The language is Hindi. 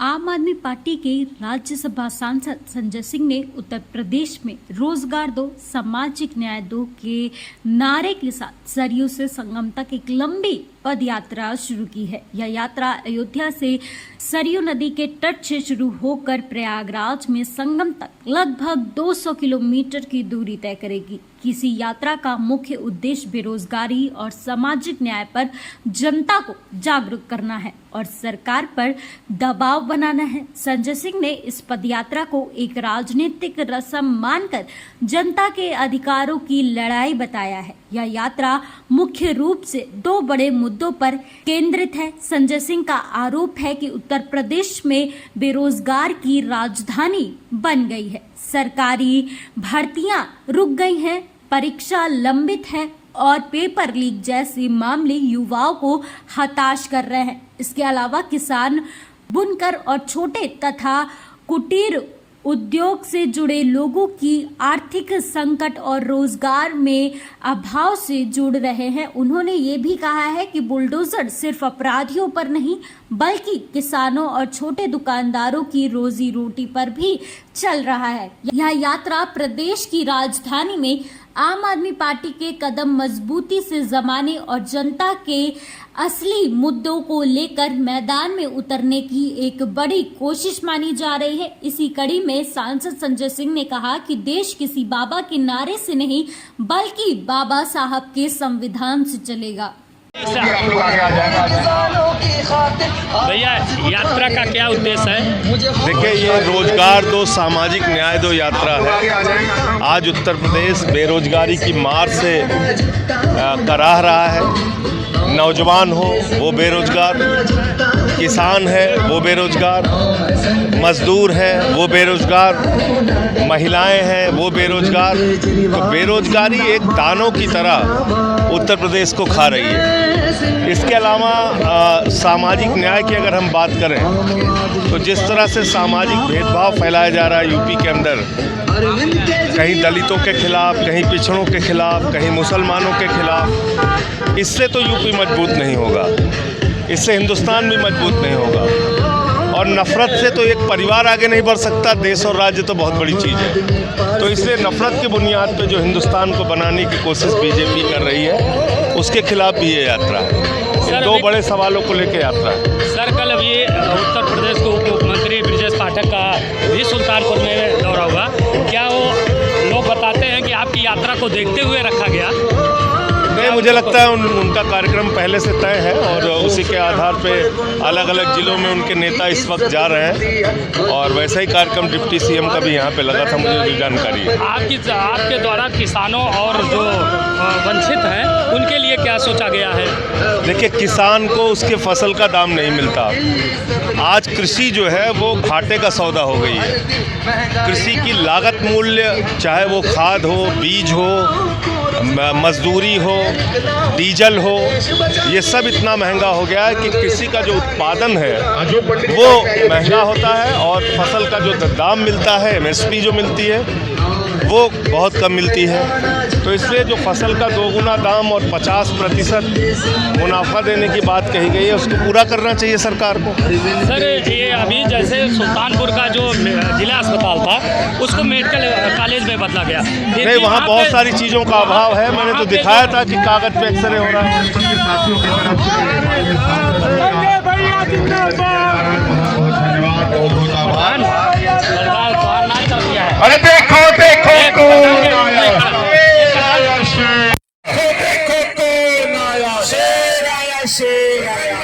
आम आदमी पार्टी के राज्यसभा सांसद संजय सिंह ने उत्तर प्रदेश में रोजगार दो, सामाजिक न्याय दो के नारे के साथ सरयू से संगम तक एक लंबी पद यात्रा शुरू की है। यह यात्रा अयोध्या से सरयू नदी के तट से शुरू होकर प्रयागराज में संगम तक लगभग 200 किलोमीटर की दूरी तय करेगी। किसी यात्रा का मुख्य उद्देश्य बेरोजगारी और सामाजिक न्याय पर जनता को जागरूक करना है और सरकार पर दबाव बनाना है। संजय सिंह ने इस पदयात्रा को एक राजनीतिक रस्म मानकर जनता के अधिकारों की लड़ाई बताया है। यह यात्रा मुख्य रूप से दो बड़े मुद्दों पर केंद्रित है। संजय सिंह का आरोप है कि उत्तर प्रदेश में बेरोजगार की राजधानी बन गई है, सरकारी भर्तियां रुक गई हैं, परीक्षा लंबित है और पेपर लीक जैसे मामले युवाओं को हताश कर रहे हैं। इसके अलावा किसान, बुनकर और छोटे तथा कुटीर उद्योग से जुड़े लोगों की आर्थिक संकट और रोजगार में अभाव से जुड़ रहे हैं। उन्होंने ये भी कहा है कि बुलडोजर सिर्फ अपराधियों पर नहीं बल्कि किसानों और छोटे दुकानदारों की रोजी रोटी पर भी चल रहा है। यह यात्रा प्रदेश की राजधानी में आम आदमी पार्टी के कदम मजबूती से जमाने और जनता के असली मुद्दों को लेकर मैदान में उतरने की एक बड़ी कोशिश मानी जा रही है। इसी कड़ी में सांसद संजय सिंह ने कहा कि देश किसी बाबा के नारे से नहीं बल्कि बाबा साहब के संविधान से चलेगा। भैया, यात्रा का क्या उद्देश्य है? देखिए, ये रोजगार दो, सामाजिक न्याय दो यात्रा है। आज उत्तर प्रदेश बेरोजगारी की मार से कराह रहा है। नौजवान हो वो बेरोजगार, किसान है वो बेरोजगार, मजदूर है वो बेरोजगार, महिलाएं हैं वो बेरोजगार। तो बेरोजगारी एक दानों की तरह उत्तर प्रदेश को खा रही है। इसके अलावा सामाजिक न्याय की अगर हम बात करें तो जिस तरह से सामाजिक भेदभाव फैलाया जा रहा है यूपी के अंदर, कहीं दलितों के खिलाफ, कहीं पिछड़ों के खिलाफ, कहीं मुसलमानों के खिलाफ, इससे तो यूपी मजबूत नहीं होगा, इससे हिंदुस्तान भी मजबूत नहीं होगा। और नफ़रत से तो एक परिवार आगे नहीं बढ़ सकता, देश और राज्य तो बहुत बड़ी चीज़ है। तो इसलिए नफ़रत की बुनियाद पे जो हिंदुस्तान को बनाने की कोशिश बीजेपी कर रही है, उसके खिलाफ भी ये यात्रा है। दो बड़े सवालों को लेकर यात्रा है। सर, कल अब ये उत्तर प्रदेश के उप मुख्यमंत्री ब्रजेश पाठक का भी सुल्तानपुर में दौरा हुआ। क्या वो लोग बताते हैं कि आपकी यात्रा को देखते हुए रखा गया? नहीं, मुझे लगता है उनका कार्यक्रम पहले से तय है और उसी के आधार पे अलग अलग जिलों में उनके नेता इस वक्त जा रहे हैं और वैसा ही कार्यक्रम डिप्टी सीएम का भी यहाँ पे लगा था, मुझे जो जानकारी है। आपके द्वारा किसानों और जो वंचित हैं उनके लिए क्या सोचा गया है? देखिए, किसान को उसके फसल का दाम नहीं मिलता। आज कृषि जो है वो घाटे का सौदा हो गई है। कृषि की लागत मूल्य, चाहे वो खाद हो, बीज हो, मजदूरी हो, डीजल हो, ये सब इतना महंगा हो गया है कि कृषि का जो उत्पादन है वो महंगा होता है और फसल का जो दाम मिलता है, एमएसपी जो मिलती है वो बहुत कम मिलती है। तो इसलिए जो फसल का दोगुना दाम और 50% मुनाफा देने की बात कही गई है, उसको पूरा करना चाहिए सरकार को। सर, ये अभी जैसे सुल्तानपुर का जो जिला अस्पताल था उसको मेडिकल कॉलेज में बदला गया। नहीं, वहाँ बहुत सारी चीज़ों का अभाव है। मैंने तो दिखाया था कि कागज़ पे एक्सरे हो रहा है। अरे देखो देखो कौन आया, देखो कौन आया, शेर आया, शेर आया।